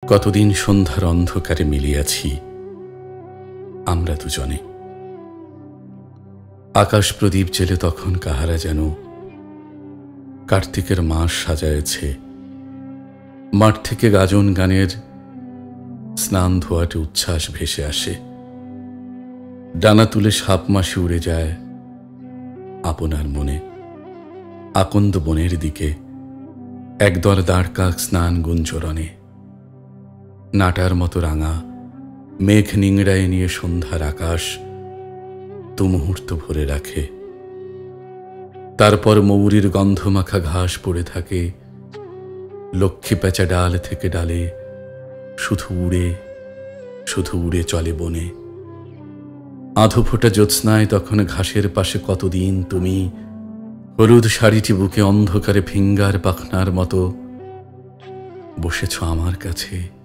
কতদিন সন্ধ্যার অন্ধকারে মিলিয়াছি আমরা দুজনে। আকাশ প্রদীপ জেলে তখন কাহারা যেন কার্তিকের মাস সাজায়েছে। মাঠ থেকে গাজন গানের স্নান ধোয়াটে উচ্ছ্বাস ভেসে আসে। ডানা তুলে সাপ মাসি উড়ে যায় আপনার মনে। আকন্দ বনের দিকে একদল দাঁড়কাক স্নান গুঞ্জরণে। নাটার মতো রাঙা মেঘ নিংড়ায় নিয়ে সন্ধ্যার আকাশ দু মুহূর্ত ভরে রাখে। তারপর মৌরির গন্ধমাখা ঘাস পড়ে থাকে। লক্ষ্মী পেঁচা ডাল থেকে ডালে শুধু উড়ে চলে বনে। আধো ফোটা জ্যোৎস্নায় তখন ঘাসের পাশে কতদিন তুমি হলুদ শাড়িটি বুকে অন্ধকারে ফিঙ্গার পাখনার মতো বসেছ আমার কাছে।